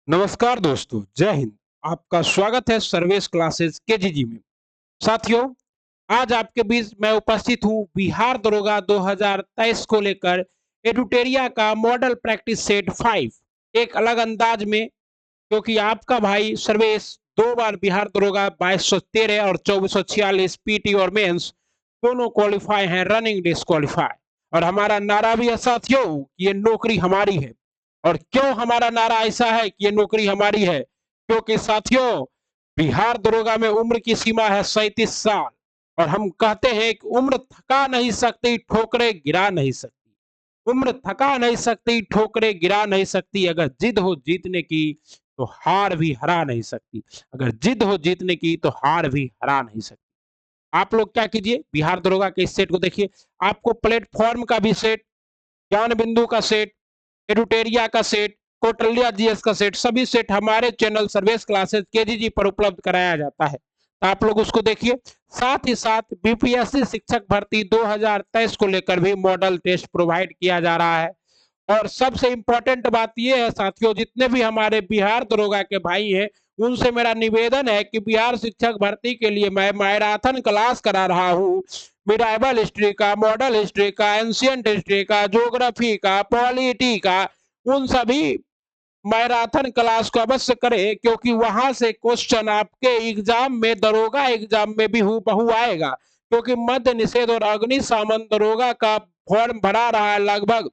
नमस्कार दोस्तों, जय हिंद। आपका स्वागत है सर्वेश क्लासेस केजीजी में। साथियों, आज आपके बीच मैं उपस्थित हूँ बिहार दरोगा 2023 को लेकर एडुटेरिया का मॉडल प्रैक्टिस सेट 5 एक अलग अंदाज में, क्योंकि आपका भाई सर्वेश 2 बार बिहार दरोगा 2213 और 2446 पीटी और मेंस दोनों क्वालिफाई हैं, रनिंग डिस्क्वालीफाई। और हमारा नारा भी है साथियों कि ये नौकरी हमारी है। और क्यों हमारा नारा ऐसा है कि ये नौकरी हमारी है? क्योंकि साथियों, बिहार दरोगा में उम्र की सीमा है 37 साल। और हम कहते हैं कि उम्र थका नहीं सकती, ठोकरे गिरा नहीं सकती। उम्र थका नहीं सकती, ठोकरे गिरा नहीं सकती। अगर जिद हो जीतने की तो हार भी हरा नहीं सकती। अगर जिद हो जीतने की तो हार भी हरा नहीं सकती। आप लोग क्या कीजिए, बिहार दरोगा के इस सेट को देखिए। आपको प्लेटफॉर्म का भी सेट, ज्ञान बिंदु का सेट, एडुटेरिया का सेट, कौटल्या जीएस का सेट, सभी सेट हमारे चैनल सर्वेश क्लासेस केजीजी पर उपलब्ध कराया जाता है, तो आप लोग उसको देखिए। साथ ही साथ बीपीएससी शिक्षक भर्ती 2023 को लेकर भी मॉडल टेस्ट प्रोवाइड किया जा रहा है। और सबसे इंपॉर्टेंट बात यह है साथियों, जितने भी हमारे बिहार दरोगा के भाई हैं, उनसे मेरा निवेदन है कि बिहार शिक्षक भर्ती के लिए मैं मैराथन क्लास करा रहा हूँ। मिडाइवल हिस्ट्री का, मॉडल हिस्ट्री का, एंशियंट हिस्ट्री का, ज्योग्राफी का, पॉलिटी का, उन सभी मैराथन क्लास को अवश्य करें, क्योंकि वहां से क्वेश्चन आपके एग्जाम में, दरोगा एग्जाम में भी हूबहू आएगा। क्योंकि मद्य निषेध और अग्निशमन दरोगा का फॉर्म भरा रहा है, लगभग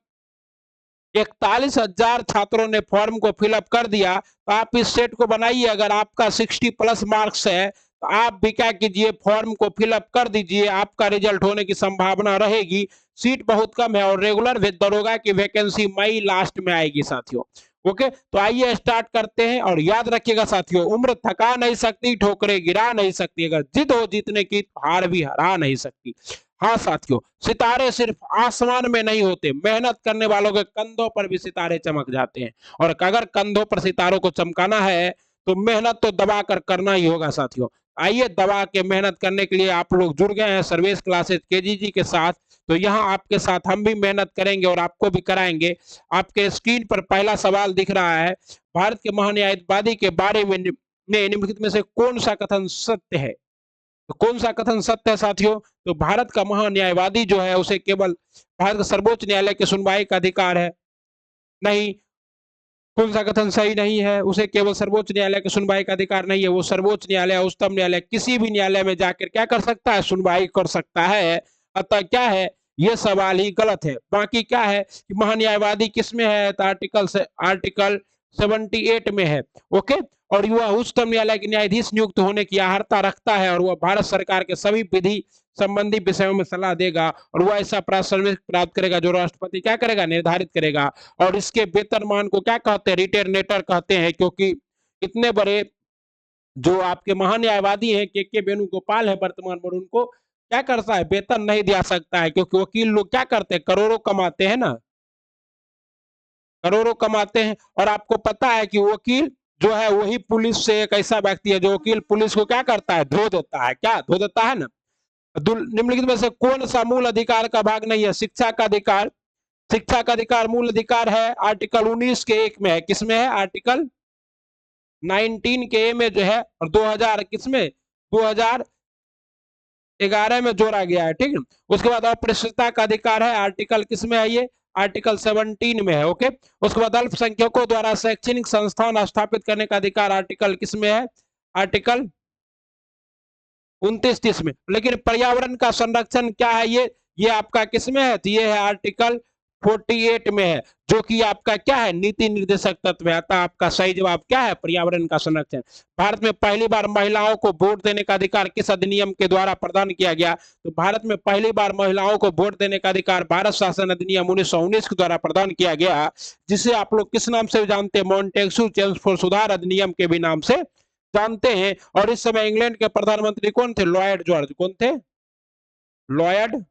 41,000 छात्रों ने फॉर्म को फिलअप कर दिया। तो आप इस सेट को बनाइए। अगर आपका 60+ मार्क्स है तो आप भी क्या कीजिए, फॉर्म को फिलअप कर दीजिए। आपका रिजल्ट होने की संभावना रहेगी। सीट बहुत कम है और रेगुलर दरोगा की वैकेंसी मई लास्ट में आएगी साथियों। ओके, तो आइए स्टार्ट करते हैं। और याद रखिएगा साथियों, उम्र थका नहीं सकती, ठोकरे गिरा नहीं सकती। अगर जिद हो जीतने की, हार भी हरा नहीं सकती। हाँ साथियों, सितारे सिर्फ आसमान में नहीं होते, मेहनत करने वालों के कंधों पर भी सितारे चमक जाते हैं। और अगर कंधों पर सितारों को चमकाना है तो मेहनत तो दबा कर करना ही होगा साथियों। आइए, दबा के मेहनत करने के लिए आप लोग जुड़ गए हैं सर्वेश क्लासेस केजीजी के साथ। तो यहाँ आपके साथ हम भी मेहनत करेंगे और आपको भी कराएंगे। आपके स्क्रीन पर पहला सवाल दिख रहा है, भारत के महान्यायवादी के बारे में निम्नलिखित में से कौन सा कथन सत्य है? तो कौन सा कथन सत्य है साथियों? तो भारत का महान्यायवादी जो है उसे केवल भारत का सर्वोच्च न्यायालय की सुनवाई का अधिकार है। नहीं। कौन सा कथन सही नहीं है? उसे केवल सर्वोच्च न्यायालय की सुनवाई का अधिकार नहीं है। वो सर्वोच्च न्यायालय, उच्चतम न्यायालय, किसी भी न्यायालय में जाकर क्या कर सकता है? सुनवाई कर सकता है। अतः क्या है, ये सवाल ही गलत है। बाकी क्या है कि महान्यायवादी किस में है? तो आर्टिकल 78 में है। ओके, और वह उच्चतम न्यायालय के न्यायाधीश नियुक्त होने की अर्हता रखता है। और वह भारत सरकार के सभी विधि संबंधी विषयों में सलाह देगा। और वह ऐसा प्राथमिक प्राप्त करेगा जो राष्ट्रपति क्या करेगा? निर्धारित करेगा। और इसके वेतनमान को क्या कहते हैं? रिटेरनेटर कहते हैं। क्योंकि इतने बड़े जो आपके महान्यायवादी हैं, के वेणुगोपाल है वर्तमान में, उनको क्या करता है? वेतन नहीं दिया सकता है। क्योंकि वकील लोग क्या करते हैं? करोड़ों कमाते हैं ना, करोड़ों कमाते हैं। और आपको पता है कि वकील जो है वही पुलिस से एक ऐसा व्यक्ति है जो वकील पुलिस को क्या करता है? धो देता है। क्या धो देता है ना? निम्नलिखित में से कौन सा मूल अधिकार का भाग नहीं है? शिक्षा का अधिकार। शिक्षा का अधिकार मूल अधिकार है, आर्टिकल 19 के 1 में है। किसमें है? आर्टिकल 19 के ए में जो है। और 2000 किसमें? 2011 में जोड़ा गया है। ठीक है। उसके बाद अप्रस्तुतता का अधिकार है, आर्टिकल किसमें है? ये आर्टिकल 17 में है। ओके, उसके बाद अल्पसंख्यकों द्वारा शैक्षणिक संस्थान स्थापित करने का अधिकार आर्टिकल किसमें है? आर्टिकल 29-30 में। लेकिन पर्यावरण का संरक्षण क्या है? ये आपका किसमें है? तो ये है आर्टिकल 48 में है, जो कि आपका क्या है? नीति निर्देशक तत्व है। अतः आपका सही जवाब क्या है? पर्यावरण का संरक्षण। भारत में पहली बार महिलाओं को वोट देने का अधिकार किस अधिनियम के द्वारा प्रदान किया गया? तो भारत में पहली बार महिलाओं को वोट देने का अधिकार भारत शासन अधिनियम 1919 के द्वारा प्रदान किया गया, जिसे आप लोग किस नाम से जानते हैं? मॉन्टेक्सू चेम्सफोर्ड सुधार अधिनियम के भी नाम से जानते हैं। और इस समय इंग्लैंड के प्रधानमंत्री कौन थे? Lloyd George. कौन थे? लॉयड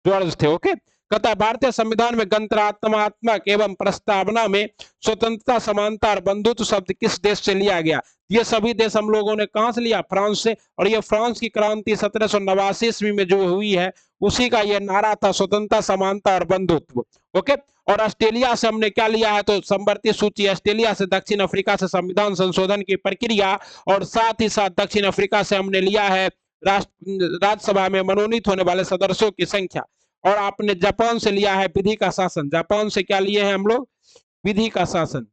जॉर्ज थे। ओके, कहता है भारतीय संविधान में गणतंत्रात्मक एवं प्रस्तावना में स्वतंत्रता, समानता और बंधुत्व शब्द किस देश से लिया गया? ये सभी देश हम लोगों ने कहां से लिया? फ्रांस से। और ये फ्रांस की क्रांति 1789 ईस्वी में जो हुई है, उसी का ये नारा था, स्वतंत्रता, समानता और बंधुत्व। ओके। और ऑस्ट्रेलिया से हमने क्या लिया है, तो संवर्ती सूची, ऑस्ट्रेलिया से दक्षिण अफ्रीका से संविधान संशोधन की प्रक्रिया, और साथ ही साथ दक्षिण अफ्रीका से हमने लिया है राज्यसभा में मनोनीत होने वाले सदस्यों की संख्या। और आपने जापान से लिया है विधि का शासन। जापान से क्या लिए हैं हम लोग, विधि का शासन।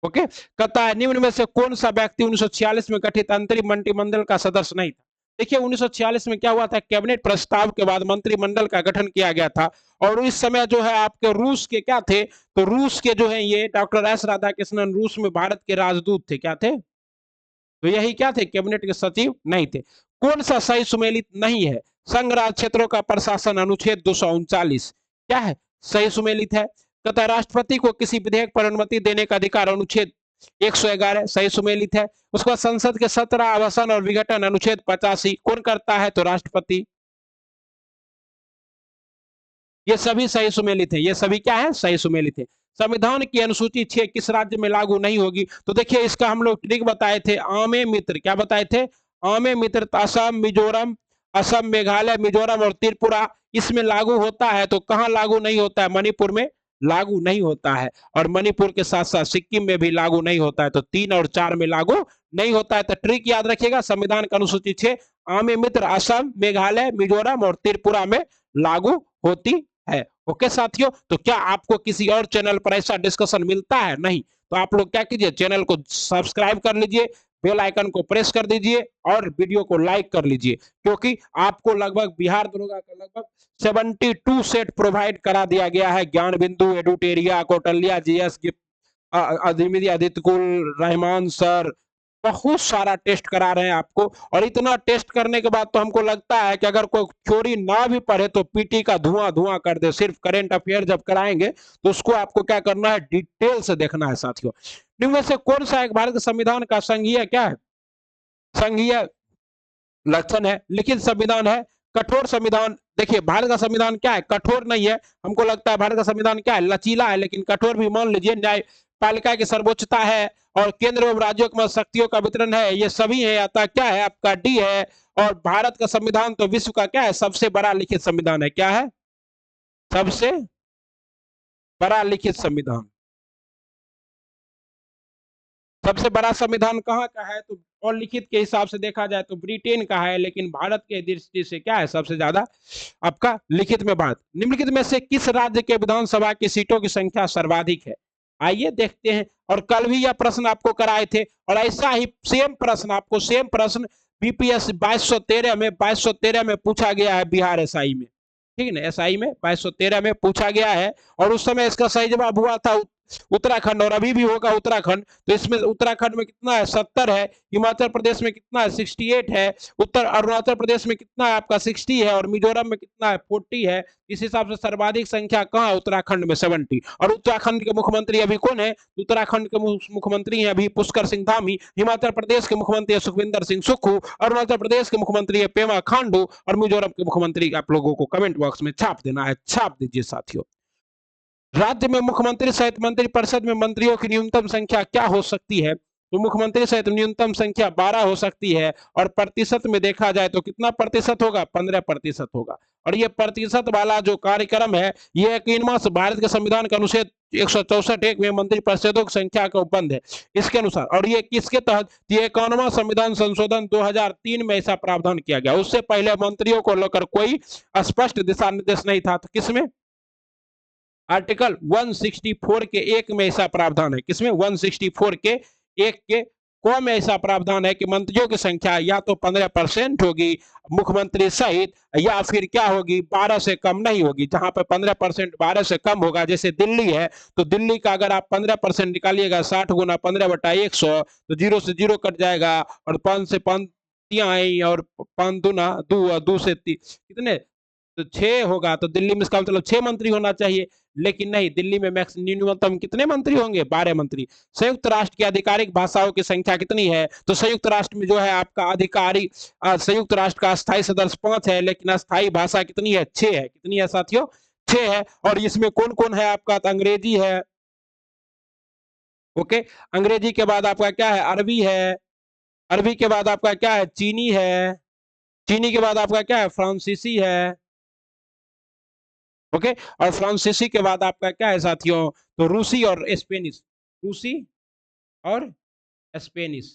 ओके। कहता है निम्न में से कौन सा व्यक्ति 1946 में गठित अंतरिम मंत्रिमंडल का सदस्य नहीं था। देखिए 1946 में क्या हुआ था, कैबिनेट प्रस्ताव के बाद मंत्रिमंडल का गठन किया गया था, और इस समय जो है आपके रूस के क्या थे, तो रूस के जो है ये डॉक्टर एस राधाकृष्णन रूस में भारत के राजदूत थे, क्या थे, तो यही क्या थे, कैबिनेट के सचिव नहीं थे। कौन सा सही सुमेलित नहीं है, संघ राज्य क्षेत्रों का प्रशासन अनुच्छेद 239 क्या है, सही सुमेलित है। कहता राष्ट्रपति को किसी विधेयक पर अनुमति देने का अधिकार अनुच्छेद 111 सही सुमेलित है। उसके बाद संसद के 17 आवासन और विघटन अनुच्छेद 85 कौन करता है, तो राष्ट्रपति। ये सभी सही सुमेलित है, ये सभी क्या है, सही सुमेलित है। संविधान की अनुसूची 6 किस राज्य में लागू नहीं होगी, तो देखिए इसका हम लोग ट्रिक बताए थे, आमे मित्र, क्या बताए थे, आमे मित्र, असम, मिजोरम, असम, मेघालय, मिजोरम और त्रिपुरा इसमें लागू होता है। तो कहां लागू नहीं होता है, मणिपुर में लागू नहीं होता है, और मणिपुर के साथ साथ सिक्किम में भी लागू नहीं होता है। तो 3 और 4 में लागू नहीं होता है। तो ट्रिक याद रखिएगा, संविधान की अनुसूची 6 आमे मित्र, असम, मेघालय, मिजोरम और त्रिपुरा में लागू होती है। ओके साथियों, तो क्या आपको किसी और चैनल पर ऐसा डिस्कशन मिलता है, नहीं, तो आप लोग क्या कीजिए, चैनल को सब्सक्राइब कर लीजिए, बेल आइकन को प्रेस कर दीजिए और वीडियो को लाइक कर लीजिए, क्योंकि आपको लगभग बिहार दरोगा का लगभग 72 सेट प्रोवाइड करा दिया गया है। ज्ञान बिंदु, एडुटेरिया, कौटल्या, जीएस, आदित्य कुल, रहमान सर, बहुत सारा टेस्ट करा रहे हैं आपको। और इतना टेस्ट करने के बाद तो हमको लगता है कि अगर कोई थ्योरी ना भी पढ़े तो पीटी का धुआं धुआं कर दे। सिर्फ करंट अफेयर जब कराएंगे तो उसको आपको क्या करना है, डिटेल से देखना है साथियों। निम्न में से कौन सा एक भारत के संविधान का संघीय क्या है, संघीय लक्षण है, लिखित संविधान है, कठोर संविधान। देखिए भारत का संविधान क्या है, कठोर नहीं है। हमको लगता है भारत का संविधान क्या है, लचीला है, लेकिन कठोर भी मान लीजिए। न्यायपालिका की सर्वोच्चता है, और केंद्र एवं राज्यों के शक्तियों का वितरण है, ये सभी है। अतः क्या है आपका डी है। और भारत का संविधान तो विश्व का क्या है, सबसे बड़ा लिखित संविधान है। क्या है, सबसे बड़ा लिखित संविधान। सबसे बड़ा संविधान कहाँ का है, तो और लिखित के हिसाब से देखा जाए तो ब्रिटेन का है, लेकिन भारत के दृष्टि से क्या है सबसे ज्यादा आपका लिखित में बात। निम्नलिखित में से किस राज्य के विधानसभा की सीटों की संख्या सर्वाधिक है, आइए देखते हैं। और कल भी यह प्रश्न आपको कराए थे, और ऐसा ही सेम प्रश्न आपको, सेम प्रश्न बीपीएस 2213 में पूछा गया है, बिहार एसआई में, ठीक है ना, एसआई में 2213 में पूछा गया है। और उस समय इसका सही जवाब हुआ था उत्तराखंड, और अभी भी होगा उत्तराखंड। तो इसमें उत्तराखंड में कितना है, 70 है। हिमाचल प्रदेश में कितना है, 68 है। उत्तर अरुणाचल प्रदेश में कितना है आपका, 60 है। और मिजोरम में कितना है, 40 है। इस हिसाब से सर्वाधिक संख्या कहाँ है, उत्तराखंड में 70। और उत्तराखंड के मुख्यमंत्री अभी कौन है, उत्तराखंड के मुख्यमंत्री हैं अभी पुष्कर सिंह धामी। हिमाचल प्रदेश के मुख्यमंत्री है सुखविंदर सिंह सुक्खू। अरुणाचल प्रदेश के मुख्यमंत्री है पेमा खांडू। और मिजोरम के मुख्यमंत्री आप लोगों को कमेंट बॉक्स में छाप देना है, छाप दीजिए साथियों। राज्य में मुख्यमंत्री सहित मंत्रिपरिषद में मंत्रियों की न्यूनतम संख्या क्या हो सकती है, तो मुख्यमंत्री सहित न्यूनतम संख्या 12 हो सकती है। और प्रतिशत में देखा जाए तो कितना प्रतिशत होगा, 15% होगा। और ये प्रतिशत वाला जो कार्यक्रम है, ये यकीनवा भारत के संविधान के अनुच्छेद 164 में मंत्रिपरिषदों की संख्या का उपबंध है, इसके अनुसार। और ये किसके तहत, ये 51वां संविधान संशोधन 2003 में ऐसा प्रावधान किया गया। उससे पहले मंत्रियों को लेकर कोई स्पष्ट दिशा निर्देश नहीं था। तो किसमें, आर्टिकल 164 के 1 में ऐसा प्रावधान है, किसमें, 164 के 1 के क में ऐसा प्रावधान है कि मंत्रियों की संख्या या तो 15% होगी मुख्यमंत्री सहित, या फिर क्या होगी, 12 से कम नहीं होगी। जहां पर 15% 12 से कम होगा, जैसे दिल्ली है, तो दिल्ली का अगर आप 15% निकालिएगा, 60 गुना 15/100, तो 0 से 0 कट जाएगा। और 5 से 5 आई, और 5 दूना 2, 2 से 3 कितने, तो 6 होगा। तो दिल्ली में इसका मतलब 6 मंत्री होना चाहिए, लेकिन नहीं, दिल्ली में मैक्स न्यूनतम कितने मंत्री होंगे, 12 मंत्री। संयुक्त राष्ट्र की आधिकारिक भाषाओं की संख्या कितनी है, तो संयुक्त राष्ट्र में जो है आपका आधिकारिक, संयुक्त राष्ट्र का अस्थायी सदस्य 5 है, लेकिन अस्थायी भाषा कितनी है, 6 है। कितनी है साथियों, 6 है। और इसमें कौन कौन है आपका, तो अंग्रेजी है, ओके। अंग्रेजी के बाद आपका क्या है, अरबी है। अरबी के बाद आपका क्या है, चीनी है। चीनी के बाद आपका क्या है, फ्रांसीसी है। ओके, और फ्रांसीसी के बाद आपका क्या है साथियों, तो रूसी और स्पेनिश, रूसी और स्पेनिश।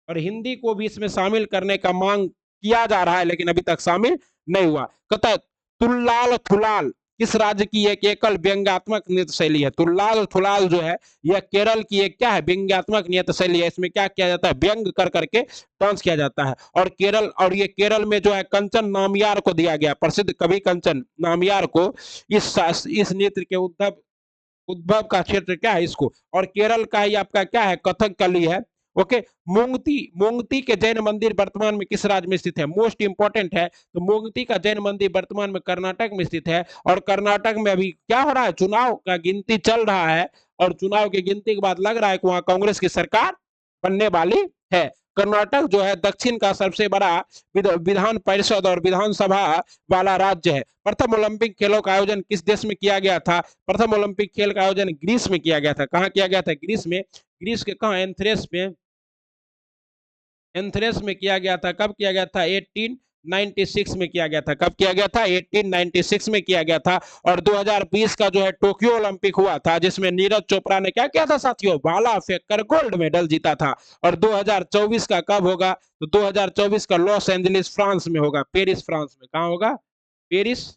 और हिंदी को भी इसमें शामिल करने का मांग किया जा रहा है, लेकिन अभी तक शामिल नहीं हुआ। कहता तुल्लाल थुलाल किस राज्य की एक एकल व्यंग्यात्मक नृत्य शैली है। तुल्लाल थुलाल जो है यह केरल की एक क्या है, व्यंग्यात्मक नृत्य शैली है। इसमें क्या किया जाता है, व्यंग कर करके डांस किया जाता है। और केरल, और ये केरल में जो है कंचन नामयार को दिया गया, प्रसिद्ध कवि कंचन नामयार को इस नृत्य के उद्भव उद्भव का क्षेत्र क्या है इसको। और केरल का ही आपका क्या है, कथक कली है। ओके, मोंगती, मोंगती के जैन मंदिर वर्तमान में किस राज्य में स्थित है, मोस्ट इंपॉर्टेंट है। तो मोंगती का जैन मंदिर वर्तमान में कर्नाटक में स्थित है। और कर्नाटक में अभी क्या हो रहा है, चुनाव का गिनती चल रहा है। और चुनाव की गिनती के बाद लग रहा है कि वहां कांग्रेस की सरकार बनने वाली है। कर्नाटक जो है दक्षिण का सबसे बड़ा विधान परिषद और विधानसभा वाला राज्य है। प्रथम ओलंपिक खेलों का आयोजन किस देश में किया गया था। प्रथम ओलंपिक खेल का आयोजन ग्रीस में किया गया था। कहाँ किया गया था, ग्रीस में। ग्रीस के कहा, एंथ्रेस में, एंथ्रेस में किया गया था। कब किया गया था, 1896 में किया गया था। कब किया गया था, 1896 में किया गया था। और 2020 का जो है टोक्यो ओलंपिक हुआ था, जिसमें नीरज चोपड़ा ने क्या किया था साथियों, भाला फेंक कर गोल्ड मेडल जीता था। और 2024 का कब होगा, तो 2024 का लॉस एंजलिस फ्रांस में होगा, पेरिस फ्रांस में। कहा होगा, पेरिस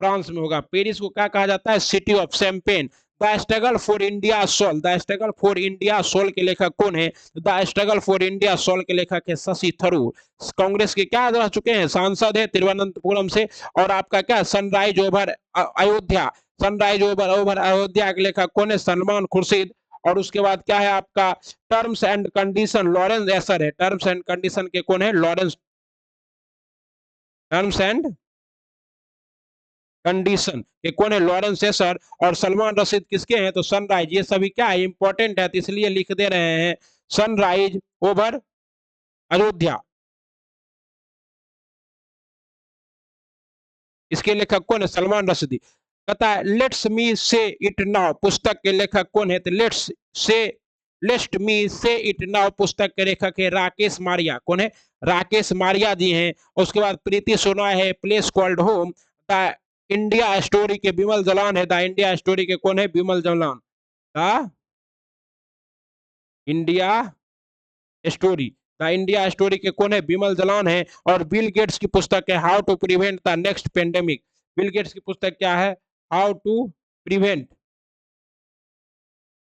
फ्रांस में होगा। पेरिस को क्या कहा जाता है, city of champagne. The struggle for India soul, the struggle for India soul के लेखक कौन है, the struggle for India soul के लेखक है शशि थरूर। कांग्रेस के क्या रह चुके हैं, सांसद है तिरुवनंतपुरम से। और आपका क्या, sunrise over Ayodhya, sunrise over over Ayodhya के लेखक कौन है, सलमान खुर्शीद। और उसके बाद क्या है आपका, terms and condition, Lawrence Acer है। टर्म्स एंड कंडीशन के कौन है, लॉरेंस, टर्म्स एंड कंडीशन ये कौन है, लॉरेंस एसर। और सलमान रशीद किसके हैं, तो सनराइज। ये सभी क्या है, इंपॉर्टेंट है, तो इसलिए लिख दे रहे हैं सनराइज ओवर अयोध्या। इसके लेखक कौन है, सलमान रशीदी। कहता है लेट्स मी से इट नाउ पुस्तक के लेखक कौन है, तो से लेट्स मी से इट नाउ पुस्तक के लेखक है राकेश मारिया। कौन है, राकेश मारिया जी हैं। उसके बाद प्रीति सोना है, place called home. The India story के विमल जलान है, द इंडिया स्टोरी के कौन है, Vimal Jalan. The India story, the India story के कौन है, विमल जलान है। और बिल गेट्स की पुस्तक है how to prevent the next pandemic. Bill Gates की पुस्तक क्या है, how to prevent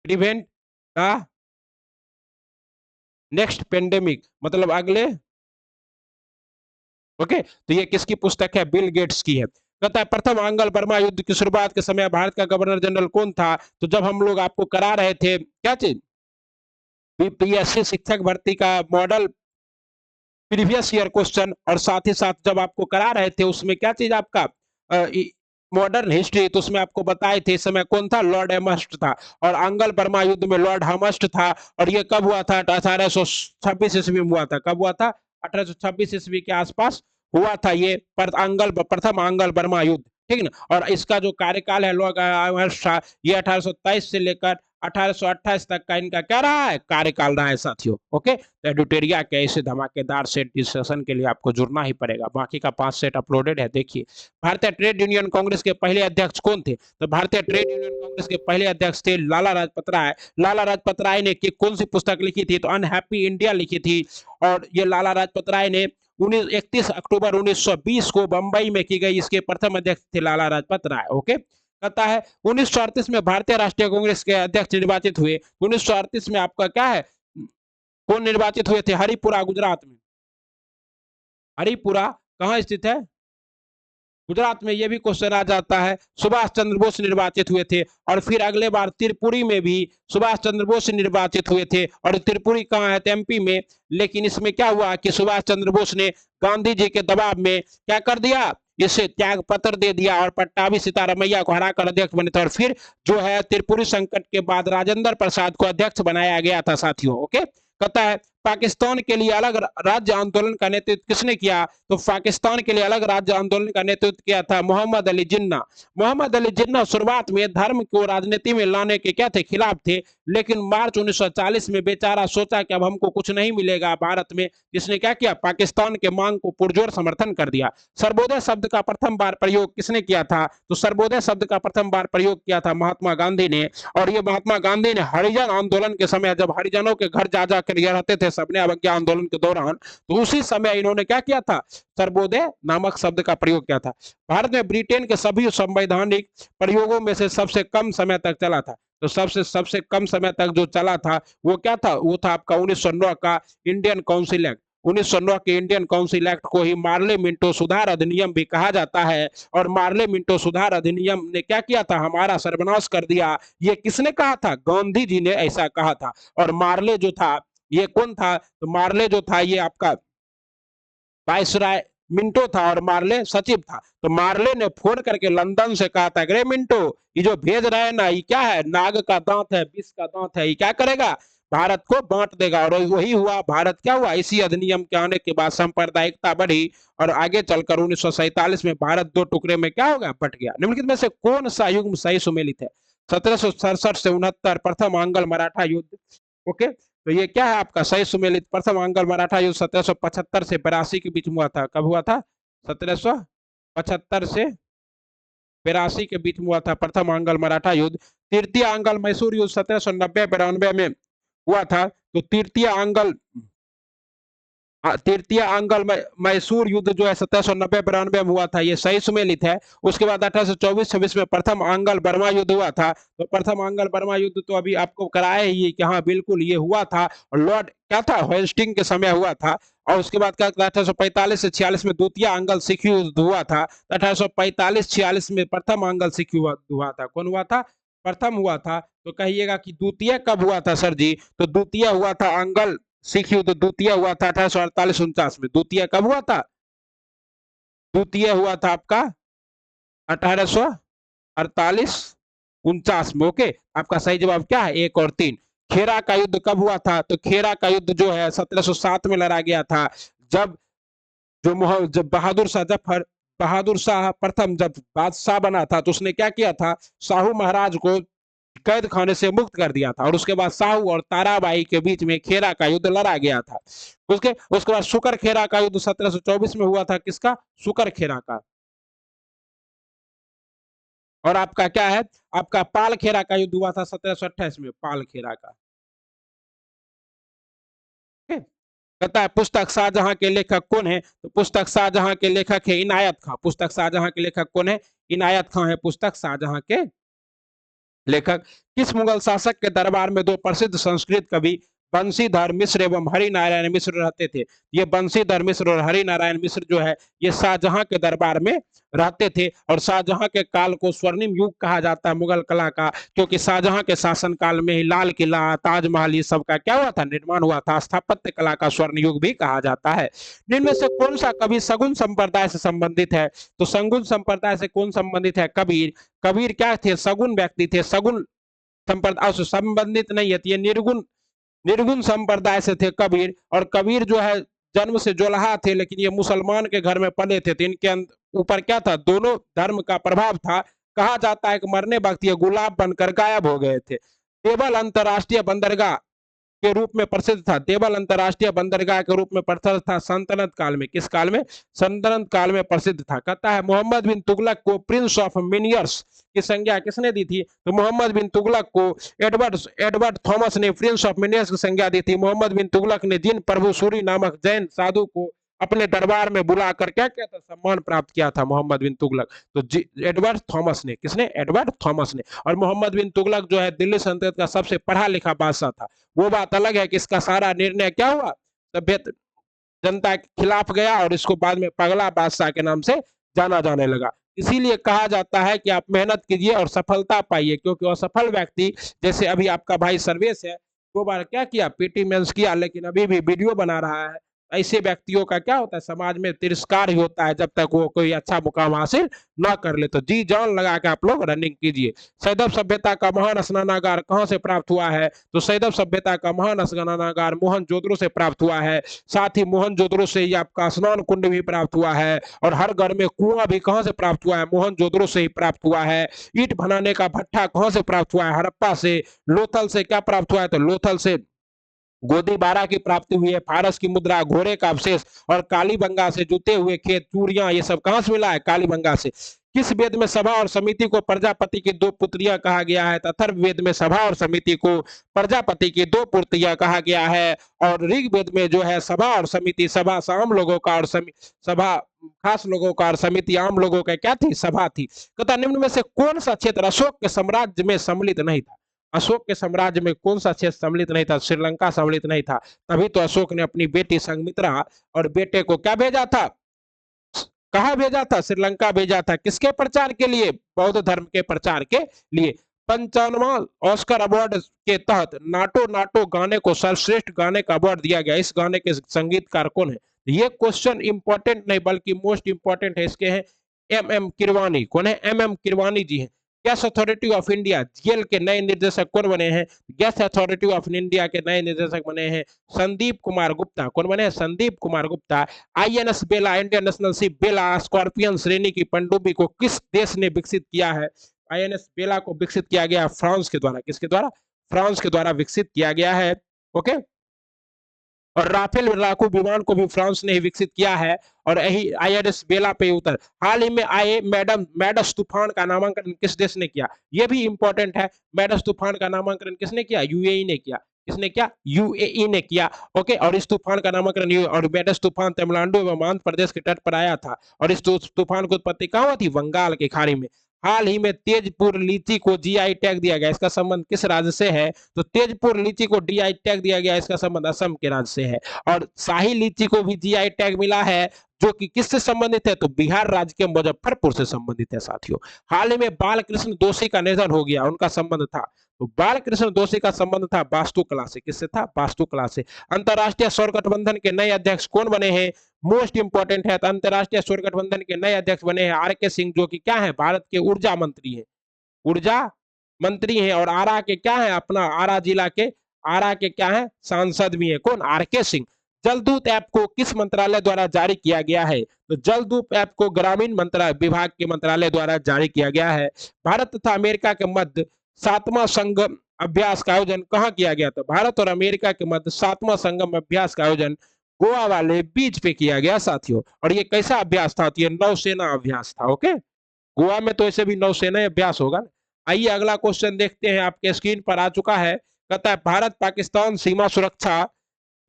prevent the next pandemic, मतलब अगले। ओके, तो ये किसकी पुस्तक है, बिल गेट्स की है। कहता है प्रथम आंग्ल बर्मा युद्ध की शुरुआत के समय भारत का गवर्नर जनरल कौन था। तो जब हम लोग आपको करा रहे थे क्या चीज, बीपीएससी शिक्षक भर्ती का मॉडल प्रीवियस ईयर क्वेश्चन, और साथ ही साथ जब आपको करा रहे थे उसमें क्या चीज आपका मॉडर्न हिस्ट्री, तो उसमें आपको बताए थे इस समय कौन था, लॉर्ड एमस्ट था। और आंगल बर्मा युद्ध में लॉर्ड हमस्ट था। और ये कब हुआ था, 1826 ईस्वी में हुआ था। कब हुआ था, 1826 ईस्वी के आसपास हुआ था ये प्रथम आंगल बर्मा युद्ध। ठीक ना। और इसका जो कार्यकाल है लॉर्ड एमस्ट था, ये 1823 से लेकर 1828 तक का इनका क्या रहा है, कार्यकाल रहा है साथियों। ओके, तो एडुटेरिया के ऐसे धमाकेदार सेट डिस्कशन के लिए आपको जुड़ना ही पड़ेगा। बाकी का 5 सेट अपलोडेड है, देखिए। भारतीय ट्रेड यूनियन कांग्रेस के पहले अध्यक्ष कौन थे, तो भारतीय ट्रेड यूनियन कांग्रेस के पहले अध्यक्ष थे लाला लाजपत राय। लाला लाजपत राय ने कौन सी पुस्तक लिखी थी, तो अनहैप्पी इंडिया लिखी थी। और ये लाला लाजपत राय ने 31 अक्टूबर 1920 को बंबई में की गई, इसके प्रथम अध्यक्ष थे लाला लाजपत राय। ओके, कहता है 1938 में भारतीय राष्ट्रीय कांग्रेस के अध्यक्ष निर्वाचित हुए। 1938 में आपका क्या है, कौन निर्वाचित हुए थे, हरिपुरा गुजरात में। हरिपुरा कहाँ स्थित है, गुजरात में। यह भी क्वेश्चन आ जाता है। सुभाष चंद्र बोस निर्वाचित हुए थे। और फिर अगले बार त्रिपुरी में भी सुभाष चंद्र बोस निर्वाचित हुए थे। और त्रिपुरी कहाँ है, एमपी में। लेकिन इसमें क्या हुआ कि सुभाष चंद्र बोस ने गांधी जी के दबाव में क्या कर दिया, इसे त्याग पत्र दे दिया और पट्टाभी सीतारमैया को हराकर अध्यक्ष बने थे। और फिर जो है त्रिपुरी संकट के बाद राजेंद्र प्रसाद को अध्यक्ष बनाया गया था साथियों। ओके, कहता है पाकिस्तान के लिए अलग राज्य आंदोलन का नेतृत्व किसने किया? तो पाकिस्तान के लिए अलग राज्य आंदोलन का नेतृत्व किया था मोहम्मद अली जिन्ना। मोहम्मद अली जिन्ना शुरुआत में धर्म को राजनीति में लाने के क्या थे? खिलाफ थे, लेकिन मार्च 1940 में बेचारा सोचा कि अब हमको कुछ नहीं मिलेगा भारत में, जिसने क्या किया? पाकिस्तान के मांग को पुरजोर समर्थन कर दिया। सर्वोदय शब्द का प्रथम बार प्रयोग किसने किया था? तो सर्वोदय शब्द का प्रथम बार प्रयोग किया था महात्मा गांधी ने। और ये महात्मा गांधी ने हरिजन आंदोलन के समय, जब हरिजनों के घर जा जाकर ये रहते थे सबने अवज्ञा आंदोलन के दौरान, तो उसी समय इन्होंने क्या किया था? सर्वोदय नामक शब्द का प्रयोग किया था। भारत में ब्रिटेन के सभी संवैधानिक प्रयोगों में से सबसे कम समय तक चला था। तो सबसे कम समय तक जो चला था वो क्या था? वो था आपका 1909 का इंडियन काउंसिल एक्ट। 1909 के इंडियन काउंसिल एक्ट को ही मार्ले मिंटो सुधार अधिनियम भी कहा जाता है। और मार्ले मिंटो सुधार अधिनियम ने क्या किया था? हमारा सर्वनाश कर दिया। ये किसने कहा था? गांधी जी ने ऐसा कहा था। और मार्ले जो था, ये कौन था? तो मार्ले जो था ये आपका वायसराय मिंटो था और मार्ले सचिव था। तो मार्ले ने फोन करके लंदन से कहा था, अरे मिंटो, ये जो भेज रहे हैं ना, ये क्या है? नाग का दांत है, विष का दांत है, ये क्या करेगा? भारत को बांट देगा। और वही हुआ। भारत क्या हुआ? इसी अधिनियम के आने के बाद सांप्रदायिकता बढ़ी और आगे चलकर 1947 में भारत दो टुकड़े में क्या हो गया? बट गया। निम्नलिखित में से कौन सा युग्म सही सुमेलित है? 1767 से 69 प्रथम आंग्ल मराठा युद्ध। ओके, तो ये क्या है आपका? सही सुमेलित। प्रथम आंग्ल मराठा युद्ध 1775 से 82 के बीच में हुआ था। कब हुआ था? 1775 से 82 के बीच में हुआ था प्रथम आंग्ल मराठा युद्ध। तृतीय आंग्ल मैसूर युद्ध 1790-92 में हुआ था। तो तृतीय आंग्ल मैसूर युद्ध जो है 1790-92 में हुआ था, ये सही सुमेलित है। उसके बाद 1824-26 में प्रथम आंग्ल बर्मा युद्ध हुआ था। तो प्रथम आंग्ल बर्मा युद्ध तो अभी आपको कराया ही कि हाँ बिल्कुल ये हुआ था। और लॉर्ड क्या था? हेस्टिंग के समय हुआ था। और उसके बाद क्या? 1845 से 46 में द्वितीय आंग्ल सिख युद्ध हुआ था। 1845-46 में प्रथम आंग्ल सिख युद्ध हुआ था। कौन हुआ था? प्रथम हुआ था। तो कहिएगा कि द्वितीय कब हुआ था सर जी? तो द्वितीय हुआ था आंग्ल सिख युद्ध, द्वितीय हुआ था 1848-49 में। द्वितीय कब हुआ था? द्वितीय हुआ था आपका 1848-49 में। ओके, आपका सही जवाब क्या है? 1 और 3। खेरा का युद्ध कब हुआ था? तो खेरा का युद्ध जो है 1707 में लड़ा गया था। जब जब बहादुर शाह प्रथम जब बादशाह बना था, तो उसने क्या किया था? शाहू महाराज को कैद खाने से मुक्त कर दिया था। और उसके बाद साहू और ताराबाई के बीच में खेरा का युद्ध लड़ा गया था। उसके बाद शुकर खेरा का युद्ध 1724 में हुआ था। किसका? शुकर खेरा का। और आपका क्या है? आपका पाल खेरा का युद्ध हुआ था 1728 में, पाल खेरा का। कहता है पुस्तक शाहजहां के लेखक कौन है? तो पुस्तक शाहजहां के लेखक है इनायत खां। पुस्तक शाहजहां के लेखक कौन है? इनायत खां है पुस्तक शाहजहां के लेखक। किस मुगल शासक के दरबार में दो प्रसिद्ध संस्कृत कवि बंशीधर मिश्र एवं हरिनारायण मिश्र रहते थे? ये बंशीधर मिश्र और हरिनारायण मिश्र जो है ये शाहजहां के दरबार में रहते थे। और शाहजहां के काल को स्वर्णिम युग कहा जाता है मुगल कला का, क्योंकि शाहजहां के शासन काल में ही लाल किला, ताजमहल, ये सब का क्या हुआ था? निर्माण हुआ था। स्थापत्य कला का स्वर्ण युग भी कहा जाता है। इनमें से कौन सा कवि सगुन संप्रदाय से संबंधित है? तो सगुन संप्रदाय से कौन संबंधित है? कबीर। कबीर क्या थे? सगुन व्यक्ति थे। सगुन संप्रदाय से संबंधित नहीं है, ये निर्गुण निर्गुण संप्रदाय से थे कबीर। और कबीर जो है जन्म से जोलहा थे, लेकिन ये मुसलमान के घर में पले थे। तो इनके ऊपर क्या था? दोनों धर्म का प्रभाव था। कहा जाता है कि मरने वक्त ये गुलाब बनकर गायब हो गए थे। देवल अंतरराष्ट्रीय बंदरगाह के रूप में प्रसिद्ध था। देवल अंतरराष्ट्रीय बंदरगाह के रूप में प्रसिद्ध था सल्तनत काल में। किस काल में? सल्तनत काल में प्रसिद्ध था। कहता है मोहम्मद बिन तुगलक को प्रिंस ऑफ मिनियर्स की संज्ञा किसने दी थी? तो मोहम्मद बिन तुगलक को एडवर्ड थॉमस ने प्रिंस ऑफ मिनियर्स की संज्ञा दी थी। मोहम्मद बिन तुगलक ने जिन प्रभु सूरी नामक जैन साधु को अपने दरबार में बुलाकर क्या किया था? सम्मान प्राप्त किया था मोहम्मद बिन तुगलक। तो एडवर्ड थॉमस ने, किसने? एडवर्ड थॉमस ने। और मोहम्मद बिन तुगलक जो है दिल्ली सल्तनत का सबसे पढ़ा लिखा बादशाह था। वो बात अलग है कि इसका सारा निर्णय क्या हुआ? तबियत जनता के खिलाफ गया और इसको बाद में पगला बादशाह के नाम से जाना जाने लगा। इसीलिए कहा जाता है कि आप मेहनत कीजिए और सफलता पाइए, क्योंकि असफल व्यक्ति, जैसे अभी आपका भाई सर्वेश है, 2 बार क्या किया? पीटी मेंस किया, लेकिन अभी भी वीडियो बना रहा है। ऐसे व्यक्तियों का क्या होता है, समाज में तिरस्कार ही होता है जब तक वो कोई अच्छा मुकाम हासिल ना कर ले। तो जी जान लगा के आप लोग रनिंग कीजिए। सैंधव सभ्यता का महान स्नानागार कहाँ से प्राप्त हुआ है, तो सैंधव सभ्यता का महान स्नानागार मोहनजोदड़ो से प्राप्त हुआ है। साथ ही मोहनजोदड़ो से ही आपका स्नान कुंड भी प्राप्त हुआ है, और हर घर में कुआं भी कहाँ से प्राप्त हुआ है, मोहनजोदड़ो से ही प्राप्त हुआ है। ईंट बनाने का भट्ठा कहाँ से प्राप्त हुआ है, हड़प्पा से। लोथल से क्या प्राप्त हुआ है, तो लोथल से गोदीबारा की प्राप्ति हुई है। फारस की मुद्रा, घोड़े का अवशेष और कालीबंगा से जुते हुए खेत, चूड़ियां, ये सब कहां से मिला है, कालीबंगा से। किस वेद में सभा और समिति को प्रजापति की दो पुत्रियां कहा गया है, अथर्व वेद में सभा और समिति को प्रजापति की दो पुत्रियां कहा गया है। और ऋग्वेद में जो है सभा और समिति, सभा आम लोगों का और सभा खास लोगों का और समिति आम लोगों का क्या थी, सभा थी। कहता निम्न में से कौन सा क्षेत्र अशोक के साम्राज्य में सम्मिलित नहीं था। अशोक के साम्राज्य में कौन सा क्षेत्र सम्मिलित नहीं था, श्रीलंका सम्मिलित नहीं था। तभी तो अशोक ने अपनी बेटी संघमित्रा और बेटे को क्या भेजा था, कहा भेजा था, श्रीलंका भेजा था। किसके प्रचार के लिए, बौद्ध धर्म के प्रचार के लिए। 55वां ऑस्कर अवार्ड के तहत नाटो नाटो गाने को सर्वश्रेष्ठ गाने का अवार्ड दिया गया। इस गाने के संगीतकार कौन है, ये क्वेश्चन इंपॉर्टेंट नहीं बल्कि मोस्ट इंपॉर्टेंट है। इसके हैं एम किरवानी। कौन है, एम किरवानी जी हैं। Gas authority of India GL के नए निर्देशक कौन बने हैं, गैस अथॉरिटी ऑफ इंडिया के नए निर्देशक बने हैं संदीप कुमार गुप्ता। कौन बने हैं, संदीप कुमार गुप्ता। आईएनएस बेला, इंडियन नेशनल शिप बेला स्कॉर्पियन श्रेणी की पनडुब्बी को किस देश ने विकसित किया है। आईएनएस बेला को विकसित किया गया फ्रांस के द्वारा। किसके द्वारा, फ्रांस के द्वारा विकसित किया गया है। ओके, और राफेल लड़ाकू विमान को भी फ्रांस ने ही विकसित किया है, और यही आईएनएस बेला पे उतर। हाल ही में आए मैडस तूफान का नामांकन किस देश ने किया, ये भी इंपॉर्टेंट है। मैडस तूफान का नामांकन किसने किया, यूएई ने किया। किसने किया, यूएई ने किया। ओके, और इस तूफान का नामकरण, और मैडस तूफान तमिलनाडु एवं आंध्र प्रदेश के तट पर आया था, और इस तूफान की उत्पत्ति कहाँ हुई थी, बंगाल की खाड़ी में। हाल ही में तेजपुर लीची को जीआई टैग दिया गया, इसका संबंध किस राज्य से है, तो तेजपुर लीची को डीआई टैग दिया गया, इसका संबंध असम के राज्य से है। और शाही लीची को भी जीआई टैग मिला है, जो कि किससे संबंधित है, तो बिहार राज्य के मुजफ्फरपुर से संबंधित है साथियों। हाल ही में बालकृष्ण दोषी का निधन हो गया, उनका संबंध था, तो बालकृष्ण दोषी का संबंध था वास्तुकला से। किससे था, वास्तुकला से। अंतरराष्ट्रीय सौर गठबंधन के नए अध्यक्ष कौन बने हैं, मोस्ट इंपोर्टेंट है। तो अंतरराष्ट्रीय सौर गठबंधन के नए अध्यक्ष बने हैं आर के सिंह, जो कि क्या है, भारत के ऊर्जा मंत्री है, ऊर्जा मंत्री हैं। और आरा के क्या है, अपना आरा जिला के, आरा के क्या है, सांसद भी है। कौन, आर के सिंह। जलदूत ऐप को किस मंत्रालय द्वारा जारी किया गया है, तो जलदूत ऐप को ग्रामीण मंत्रालय विभाग के मंत्रालय द्वारा जारी किया गया है। भारत तथा अमेरिका के मध्य 7वां संगम अभ्यास का आयोजन कहाँ किया गया था, भारत और अमेरिका के मध्य 7वां संगम अभ्यास का आयोजन गोवा वाले बीच पे किया गया साथियों। और ये कैसा अभ्यास था, तो ये नौसेना अभ्यास था। ओके, गोवा में तो ऐसे भी नौसेना अभ्यास होगा। आइए अगला क्वेश्चन देखते हैं, आपके स्क्रीन पर आ चुका है। कहता है भारत पाकिस्तान सीमा सुरक्षा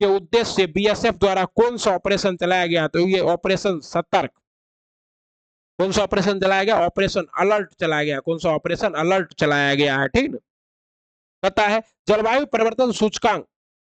के उद्देश्य से बीएसएफ द्वारा कौन सा ऑपरेशन चलाया गया, तो ये ऑपरेशन सतर्क। कौन सा ऑपरेशन चलाया गया, ऑपरेशन अलर्ट चलाया गया। कौन सा ऑपरेशन अलर्ट चलाया गया है, ठीक ना। कहता है जलवायु परिवर्तन सूचकांक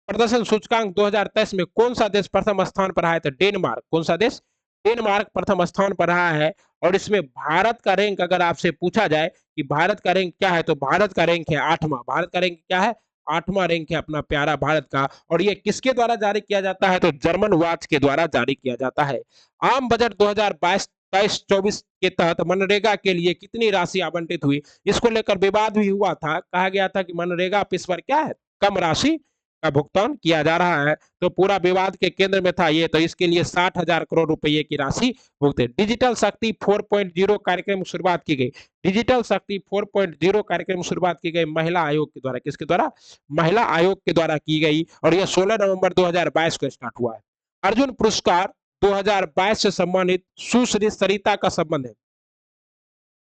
प्रदर्शन सूचकांक 2023 में कौन सा देश प्रथम स्थान पर है, तो डेनमार्क। कौन सा देश, डेनमार्क प्रथम स्थान पर रहा है। और इसमें भारत का रैंक अगर आपसे पूछा जाए कि भारत का रैंक क्या है, तो भारत का रैंक है 8वां। भारत का रैंक क्या है, 8वां रैंक है अपना प्यारा भारत का। और ये किसके द्वारा जारी किया जाता है, तो जर्मन वाच के द्वारा जारी किया जाता है। आम बजट 2022-23-24 के तहत मनरेगा के लिए कितनी राशि आवंटित हुई, इसको लेकर विवाद भी हुआ था। कहा गया था कि मनरेगा पे इस पर क्या है, कम राशि का भुगतान किया जा रहा है, तो पूरा विवाद के केंद्र में था ये। तो इसके लिए 60,000 करोड़ रुपए की राशि भुगते। डिजिटल शक्ति 4.0 कार्यक्रम की शुरुआत की गई। डिजिटल शक्ति 4.0 कार्यक्रम की शुरुआत की गई महिला आयोग के द्वारा। किसके द्वारा, महिला आयोग के द्वारा की गई, और यह 16 नवंबर 2022 को स्टार्ट हुआ है। अर्जुन पुरस्कार 2022 से सम्मानित सुश्री सरिता का संबंध है।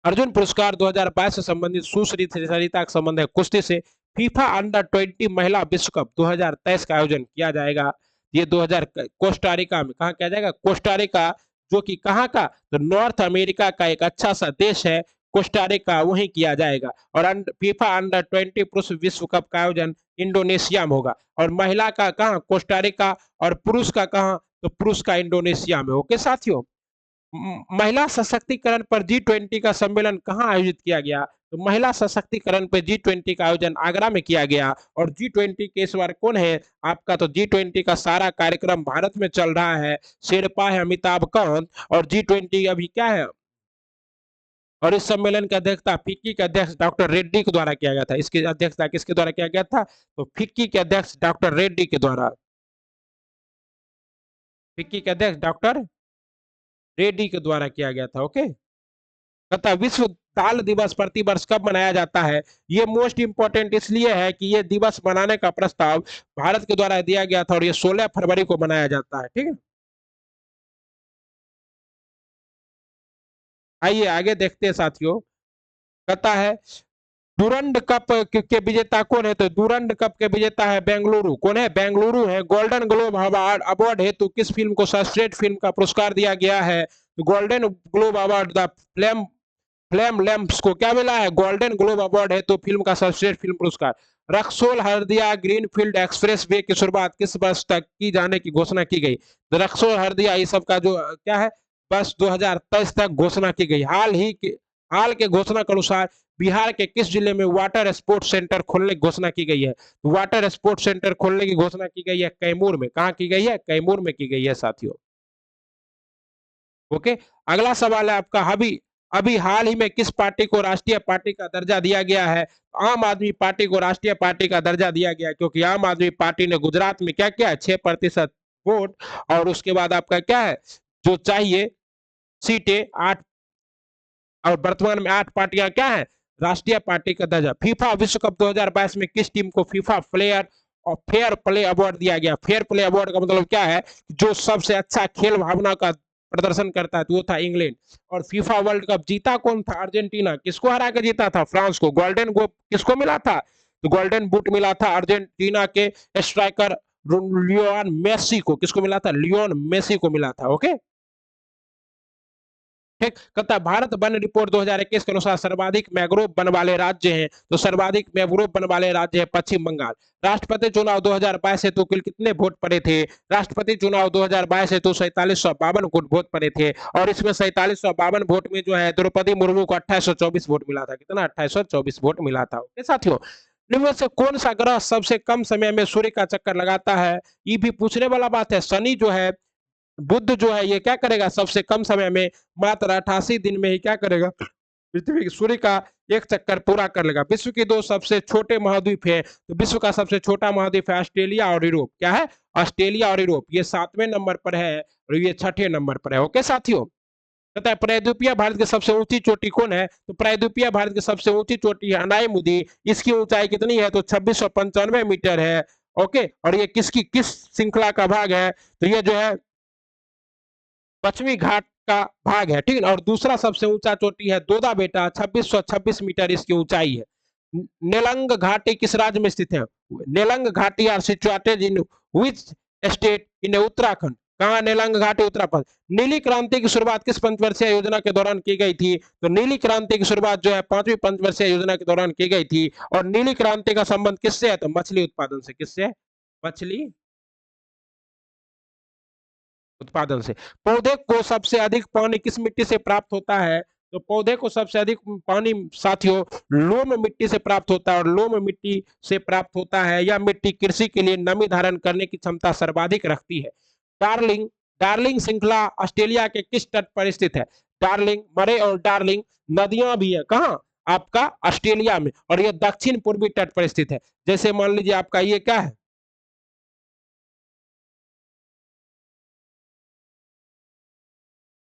अर्जुन पुरस्कार 2022 से संबंधित सुश्री सरिता का संबंध है कुश्ती से। फीफा अंडर 20 महिला विश्व कप 2023 का आयोजन किया जाएगा। ये 2000 कोस्टारिका में, कहाँ किया जाएगा, कोस्टारिका, जो कि कहाँ का, तो नॉर्थ अमेरिका का एक अच्छा सा देश है कोस्टारिका, वहीं किया जाएगा। और फीफा अंडर 20 पुरुष विश्व कप का आयोजन इंडोनेशिया में होगा। और महिला का कहाँ, कोस्टारिका, और पुरुष का कहाँ, तो पुरुष का इंडोनेशिया में। ओके साथियों, महिला सशक्तिकरण पर G20 का सम्मेलन कहाँ आयोजित किया गया, तो महिला सशक्तिकरण पे G20 का आयोजन आगरा में किया गया। और G20 के इस बार कौन है आपका, तो G20 का सारा कार्यक्रम भारत में चल रहा है, शेरपा है अमिताभ कांत। और G20 अभी क्या है, और इस सम्मेलन की अध्यक्षता फिक्की के अध्यक्ष डॉक्टर रेड्डी के द्वारा किया गया था। इसकी अध्यक्षता किसके द्वारा किया गया था, तो फिक्की के अध्यक्ष डॉक्टर रेड्डी के द्वारा, फिक्की के अध्यक्ष डॉक्टर रेड्डी के द्वारा किया गया था। ओके, तथा विश्व दाल दिवस प्रतिवर्ष कब मनाया जाता है, ये मोस्ट इंपोर्टेंट इसलिए है कि ये दिवस मनाने का प्रस्ताव भारत के द्वारा दिया गया था और ये 16 फरवरी को मनाया जाता है। ठीक है, आइए आगे देखते हैं साथियों। कहता है डूरंड कप के विजेता कौन है, तो डूरंड कप के विजेता है बेंगलुरु। कौन है, बेंगलुरु है। गोल्डन ग्लोब अवार्ड अवार्ड हेतु किस फिल्म को सर्वश्रेष्ठ फिल्म का पुरस्कार दिया गया है, तो golden globe award the flame flame lamps को क्या मिला है, गोल्डन ग्लोब अवार्ड है तो फिल्म का सर्वश्रेष्ठ फिल्म पुरस्कार। Raxaul Haldia greenfield express way की शुरुआत किस वर्ष तक की जाने की घोषणा की गई, तो रक्सोल हल्दिया ये सब का जो क्या है वर्ष 2023 तक घोषणा की गई। हाल के घोषणा के अनुसार बिहार के किस जिले में वाटर स्पोर्ट्स सेंटर खोलने की घोषणा की गई है, वाटर स्पोर्ट्स सेंटर खोलने की घोषणा की गई है कैमूर में। कहाँ की गई है, कैमूर में की गई है साथियों। ओके, अगला सवाल है आपका, अभी अभी हाल ही में किस पार्टी को राष्ट्रीय पार्टी का दर्जा दिया गया है, आम आदमी पार्टी को राष्ट्रीय पार्टी का दर्जा दिया गया क्योंकि आम आदमी पार्टी ने गुजरात में क्या किया, 6% वोट, और उसके बाद आपका क्या है जो चाहिए सीटें 8, और वर्तमान में 8 पार्टियां क्या है राष्ट्रीय पार्टी का दर्जा। फीफा विश्व कप 2022 में किस टीम को फीफा प्लेयर और फेयर प्ले अवार्ड दिया गया, फेयर प्ले अवार्ड का मतलब क्या है, जो सबसे अच्छा खेल भावना का प्रदर्शन करता है, तो वो था इंग्लैंड। और फीफा वर्ल्ड कप जीता कौन था, अर्जेंटीना। किसको हरा के जीता था, फ्रांस को। गोल्डन गोल किसको मिला था, तो गोल्डन बूट मिला था अर्जेंटीना के स्ट्राइकर लियोन मेसी को। किसको मिला था, लियोन मेसी को मिला था। ओके, ठीक, कहता भारत वन रिपोर्ट 2021 के अनुसार सर्वाधिक मैंग्रोव वन वाले राज्य हैं, तो सर्वाधिक मैंग्रोव वन वाले राज्य है पश्चिम बंगाल। राष्ट्रपति चुनाव 2022 हेतु कुल कितने वोट पड़े थे, राष्ट्रपति चुनाव 2022 हेतु 4752 वोट पड़े थे, और इसमें 4752 वोट में जो है द्रौपदी मुर्मू को 2824 वोट मिला था। कितना, 2824 वोट मिला था। ओके साथियों, निम्न से कौन सा ग्रह सबसे कम समय में सूर्य का चक्कर लगाता है, ये भी पूछने वाला बात है। शनि जो है, बुध जो है, ये क्या करेगा सबसे कम समय में मात्र 88 दिन में ही क्या करेगा, पृथ्वी सूर्य का एक चक्कर पूरा कर लेगा। विश्व के 2 सबसे छोटे महाद्वीप है, तो विश्व का सबसे छोटा महाद्वीप है ऑस्ट्रेलिया और यूरोप। क्या है, ऑस्ट्रेलिया और यूरोप। ये 7वें नंबर पर है और ये 6ठे नंबर पर है। ओके साथियों, कहता है प्रायद्वीपीय भारत की सबसे ऊंची चोटी कौन है, तो प्रायद्वीपीय भारत की सबसे ऊंची चोटी है अनाईमुदी। इसकी ऊंचाई कितनी है, तो 2695 मीटर है। ओके, और ये किस श्रृंखला का भाग है, तो ये जो है पश्चिमी घाट का भाग है। ठीक है, और दूसरा सबसे ऊंचा चोटी है दोदा बेटा, 2626 मीटर इसकी ऊंचाई है। नेलंग घाटी किस राज्य में स्थित है, नेलंग घाटी are situated in which state, in Uttarakhand. कहा, नेलंग घाटी उत्तराखंड। नीली क्रांति की शुरुआत किस पंचवर्षीय योजना के दौरान की गई थी, तो नीली क्रांति की शुरुआत जो है 5वीं पंचवर्षीय योजना के दौरान की गई थी। और नीली क्रांति का संबंध किससे है, तो मछली उत्पादन से। किससे, मछली उत्पादन से। पौधे को सबसे अधिक पानी किस मिट्टी से प्राप्त होता है, तो पौधे को सबसे अधिक पानी साथियों लोम मिट्टी से प्राप्त होता है, और लोम मिट्टी से प्राप्त होता है। यह मिट्टी कृषि के लिए नमी धारण करने की क्षमता सर्वाधिक रखती है। डार्लिंग डार्लिंग श्रृंखला ऑस्ट्रेलिया के किस तट पर स्थित है, डार्लिंग, मरे और डार्लिंग नदियां भी है कहाँ, आपका ऑस्ट्रेलिया में, और यह दक्षिण पूर्वी तट पर स्थित है। जैसे मान लीजिए आपका ये क्या है,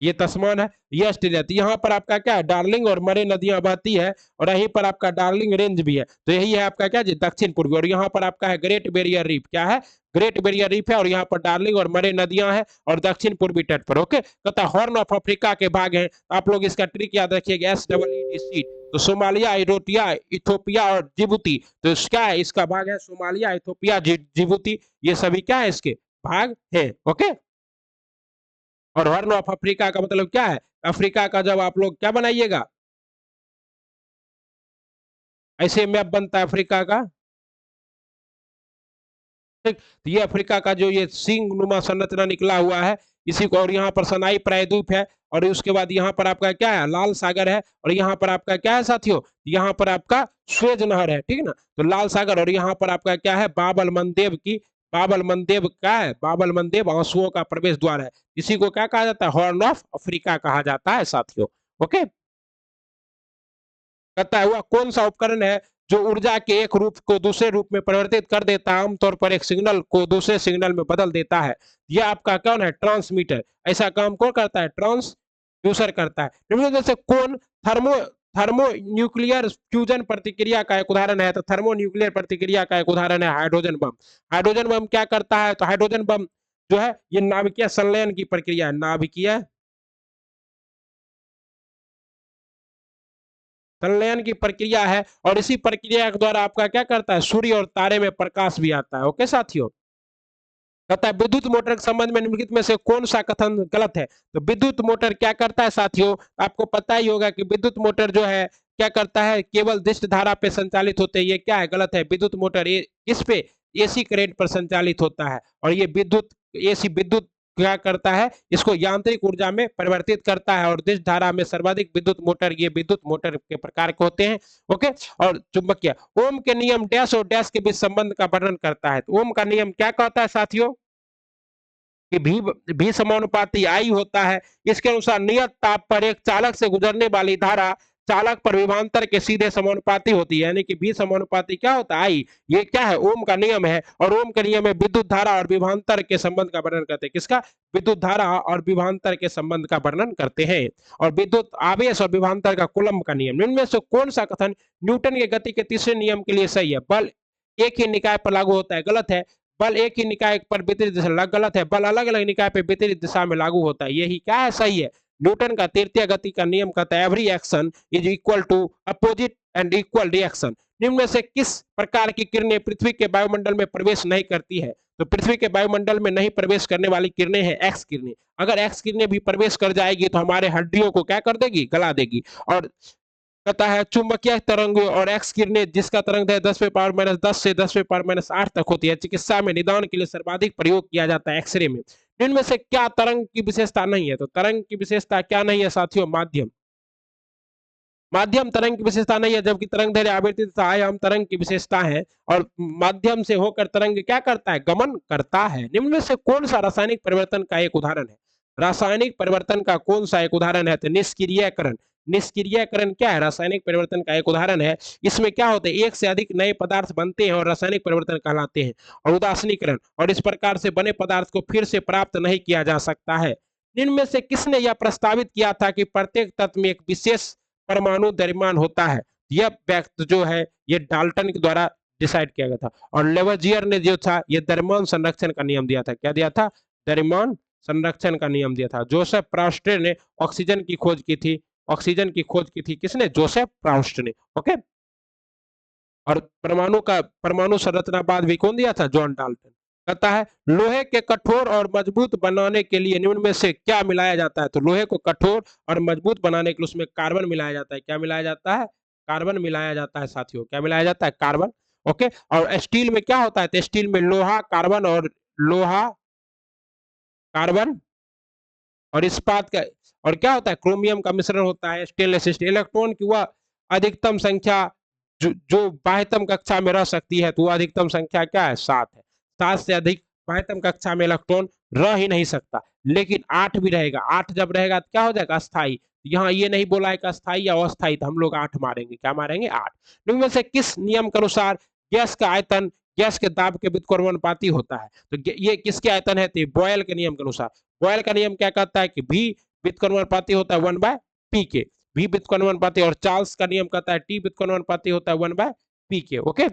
ये तस्मान है, ये ऑस्ट्रेलिया। तो यहाँ पर आपका क्या है, डार्लिंग और मरे नदियां बहती है, और यहीं पर आपका डार्लिंग रेंज भी है। तो यही है आपका क्या जी, दक्षिण पूर्वी। और यहाँ पर आपका है ग्रेट बैरियर रीफ। क्या है, ग्रेट बैरियर रीफ है, और यहाँ पर डार्लिंग और मरे नदियां हैं, और दक्षिण पूर्वी तट पर। ओके, कहता हॉर्न ऑफ अफ्रीका के भाग हैं, आप लोग इसका ट्रिक याद रखिएगा, SEED। तो सोमालिया, इरोटिया, इथोपिया और जिबूती। तो क्या है, इसका भाग है सोमालिया, इथोपिया, जिबूती। ये सभी क्या है, इसके भाग है। ओके, और हॉर्न ऑफ अफ्रीका का मतलब क्या है, अफ्रीका का जब आप लोग क्या बनाइएगा, ऐसे मैप बनता है अफ्रीका का। ठीक, तो ये अफ्रीका का जो ये सिंह नुमा संरचना निकला हुआ है, इसी को, और यहाँ पर सनाई प्रायद्वीप है, और उसके बाद यहाँ पर आपका क्या है, लाल सागर है, और यहाँ पर आपका क्या है साथियों, यहाँ पर आपका स्वेज नहर है, ठीक है ना। तो लाल सागर, और यहाँ पर आपका क्या है, बाबल मंदेब की, बाबल मंदेब क्या है, बाबल मंदेब आंसुओं का प्रवेश द्वार है। इसी को क्या कहा जाता है, हॉर्न ऑफ अफ्रीका कहा जाता है साथियों। ओके, कहता है वह कौन सा उपकरण है जो ऊर्जा के एक रूप को दूसरे रूप में परिवर्तित कर देता है, आमतौर पर एक सिग्नल को दूसरे सिग्नल में बदल देता है। यह आपका कौन है, ट्रांसमीटर। ऐसा काम कौन करता है, ट्रांसड्यूसर करता है। निम्न में से कौन थर्मो थर्मो न्यूक्लियर फ्यूजन प्रतिक्रिया का एक उदाहरण है, तो थर्मो न्यूक्लियर प्रतिक्रिया का एक उदाहरण है हाइड्रोजन बम। हाइड्रोजन बम क्या करता है, तो हाइड्रोजन बम जो है ये नाभिकीय संलयन की प्रक्रिया है, नाभिकीय संलयन की प्रक्रिया है, और इसी प्रक्रिया के द्वारा आपका क्या करता है, सूर्य और तारे में प्रकाश भी आता है। ओके साथियों, कहता है विद्युत मोटर के संबंध में निम्नलिखित में से कौन सा कथन गलत है। तो विद्युत मोटर क्या करता है साथियों, आपको पता ही होगा कि विद्युत मोटर जो है क्या करता है, केवल दिष्ट धारा पे संचालित होते हैं। ये क्या है, गलत है। विद्युत मोटर ये इस पे एसी करंट पर संचालित होता है, और ये विद्युत एसी विद्युत क्या करता है, इसको यांत्रिक ऊर्जा में परिवर्तित करता है, और दिष्ट धारा में सर्वाधिक विद्युत मोटर, ये विद्युत मोटर के प्रकार के होते हैं। ओके, और चुंबकीय ओम के नियम डैश और डैश के बीच संबंध का वर्णन करता है। तो ओम का नियम क्या कहता है साथियों, कि भी समानुपाती आई होता है। इसके अनुसार नियत ताप पर एक चालक से गुजरने वाली धारा चालक पर विभवांतर के सीधे समानुपाती होती है, यानी कि भी समानुपाती क्या होता है, आई। ये क्या है, ओम का नियम है, और ओम के नियम में विद्युत धारा और विभवांतर के संबंध का वर्णन करते हैं। किसका, विद्युत धारा और विभवांतर के संबंध का वर्णन करते हैं। और विद्युत आवेश और विभवांतर का कूलम्ब का नियम, इनमें से कौन सा कथन न्यूटन के गति के तीसरे नियम के लिए सही है। बल एक ही निकाय पर लागू होता है, गलत है। बल एक ही निकाय पर विपरीत दिशा, गलत है। बल अलग अलग निकाय पर विपरीत दिशा में लागू होता है, यही क्या है, सही है। न्यूटन का तृतीय गति का नियम कहता है every action is equal to opposite and equal reaction. निम्न में से किस प्रकार की किरणें पृथ्वी के वायुमंडल में प्रवेश नहीं करती है। तो पृथ्वी के वायुमंडल में नहीं प्रवेश करने वाली किरणें हैं एक्स किरणें। अगर एक्स किरणें भी प्रवेश कर जाएगी तो हमारे हड्डियों को क्या कर देगी, गला देगी। और कहता है चुंबकीय तरंग और एक्स किरणें जिसका तरंग है 10⁻10 से 10⁻8 तक होती है, चिकित्सा में निदान के लिए सर्वाधिक प्रयोग किया जाता है एक्सरे में। इनमें से क्या तरंग की विशेषता नहीं है, तो तरंग की विशेषता क्या नहीं है साथियों, माध्यम। माध्यम तरंग की विशेषता नहीं है, जबकि तरंग दैर्घ्य आवृत्ति तथा आयाम तरंग की विशेषता है, और माध्यम से होकर तरंग क्या करता है, गमन करता है। निम्न में से कौन सा रासायनिक परिवर्तन का एक उदाहरण है, रासायनिक परिवर्तन का कौन सा एक उदाहरण है, तो निष्क्रियकरण। निष्क्रियकरण क्या है, रासायनिक परिवर्तन का एक उदाहरण है। इसमें क्या होता है, एक से अधिक नए पदार्थ बनते हैं और रासायनिक परिवर्तन कहलाते हैं। और उदासीनीकरण, और इस प्रकार से बने पदार्थ को फिर से प्राप्त नहीं किया जा सकता है। इनमें से किसने यह प्रस्तावित किया था कि प्रत्येक तत्व में एक विशेष परमाणु द्रव्यमान होता है। यह व्यक्त जो है ये डाल्टन के द्वारा डिसाइड किया गया था। और लेवजियर ने जो था ये द्रव्यमान संरक्षण का नियम दिया था। क्या दिया था, द्रव्यमान संरक्षण का नियम दिया था। जोसेफ प्राउस्टे ने ऑक्सीजन की खोज की थी। ऑक्सीजन की खोज की थी किसने, जोसेफ प्राउस्ट ने। ओके, और परमाणु संरचनावाद भी कौन दिया था, जॉन डाल्टन। कहता है लोहे के कठोर और मजबूत बनाने के लिए निम्न में से क्या मिलाया जाता है। तो लोहे को कठोर और मजबूत बनाने के लिए उसमें कार्बन मिलाया जाता है। क्या मिलाया जाता है, कार्बन मिलाया जाता है साथियों। क्या मिलाया जाता है, कार्बन। ओके, और स्टील में क्या होता है, तो स्टील में लोहा कार्बन और लोहा कार्बन और इस्पात का, और क्या होता है, क्रोमियम का मिश्रण होता है। स्टेनलेस स्टील इलेक्ट्रॉन की वह अधिकतम संख्या जो बाह्यतम कक्षा में रह सकती है, तो वह अधिकतम संख्या क्या है, 7 है। 7 से अधिक बाह्यतम कक्षा में इलेक्ट्रॉन रह ही नहीं सकता, लेकिन 8 भी रहेगा। 8 जब रहेगा तो क्या हो जाएगा, अस्थाई। यहाँ ये नहीं बोला है कि अस्थाई या अस्थाई, तो हम लोग 8 मारेंगे। क्या मारेंगे, 8। इनमें से किस नियम के अनुसार गैस का आयतन गैस के दाब के व्युत्क्रमानुपाती होता है। तो ये किसके आयतन है, तो बॉयल के नियम के अनुसार। बॉयल का नियम क्या कहता है कि भी व्युत्क्रमानुपाती होता है 1/p के। भी व्युत्क्रमानुपाती, और चार्ल्स का नियम कहता है टी व्युत्क्रमानुपाती होता है 1/p के। ओके,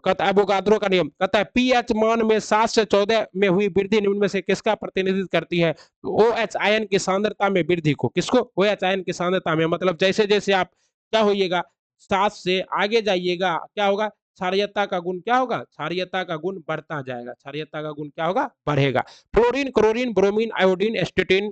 कहता है एवोगाद्रो का नियम कहता है पीएच मान में 7 से 14 में हुई वृद्धि निम्न में से किसका प्रतिनिधित्व करती है। तो OH आयन की सांद्रता में वृद्धि को, किसको, OH आयन की सांद्रता में, मतलब जैसे जैसे आप क्या होइएगा, 7 से आगे जाइएगा क्या होगा, क्षारीयता का गुण क्या होगा, क्षारीयता का गुण बढ़ता जाएगा। क्षारीयता का गुण क्या होगा, बढ़ेगा। फ्लोरीन, क्लोरीन, ब्रोमीन, आयोडीन, एस्टेटिन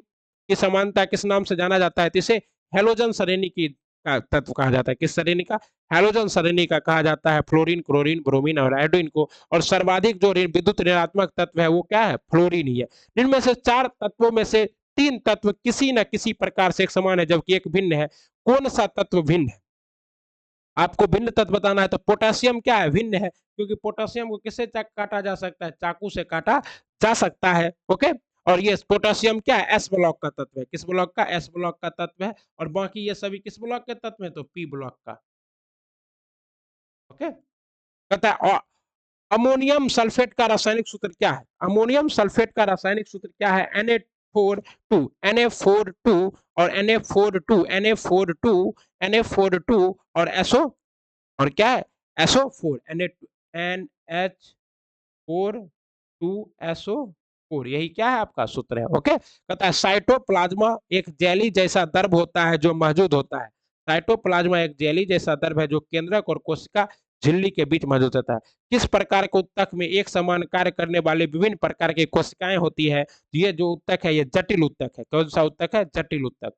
की समानता किस नाम से जाना जाता है, तो इसे हेलोजन श्रेणी की का तत्व कहा जाता है। किस श्रेणी का? हैलोजन श्रेणी का कहा जाता है फ्लोरीन, क्लोरीन, ब्रोमीन और आयोडीन को। और सर्वाधिक जो विद्युत ऋणात्मक तत्व है वो क्या है? फ्लोरीन ही है। इनमें से 4 तत्वों में से 3 तत्व किसी न किसी प्रकार से एक समान है जबकि एक भिन्न है। कौन सा तत्व भिन्न है? आपको भिन्न तत्व बताना है। तो पोटेशियम क्या है? भिन्न है, क्योंकि पोटेशियम को किससे काटा जा सकता है? चाकू से काटा जा सकता है। ओके, और ये पोटेशियम क्या है? एस ब्लॉक का तत्व है। किस ब्लॉक का? एस ब्लॉक का तत्व है। और बाकी ये सभी किस ब्लॉक के तत्व है? तो पी ब्लॉक का। ओके, कहता है अमोनियम सल्फेट का रासायनिक सूत्र क्या है? अमोनियम सल्फेट का रासायनिक सूत्र क्या है? Na42 Na42 और Na42 Na42 Na42 और SO और क्या है? SO4 NH4 2SO4, यही क्या है? आपका सूत्र है। ओके, कहता है साइटोप्लाज्मा एक जेली जैसा द्रव होता है जो मौजूद होता है। साइटोप्लाज्मा एक जेली जैसा द्रव है जो केंद्रक और कोशिका झिल्ली के बीच मौजूद होता है। किस प्रकार के उत्तक में एक समान कार्य करने वाले विभिन्न प्रकार की कोशिकाएं होती है? तो ये जो उत्तक है ये जटिल उत्तक है। कौन सा उत्तक है? जटिल उत्तक।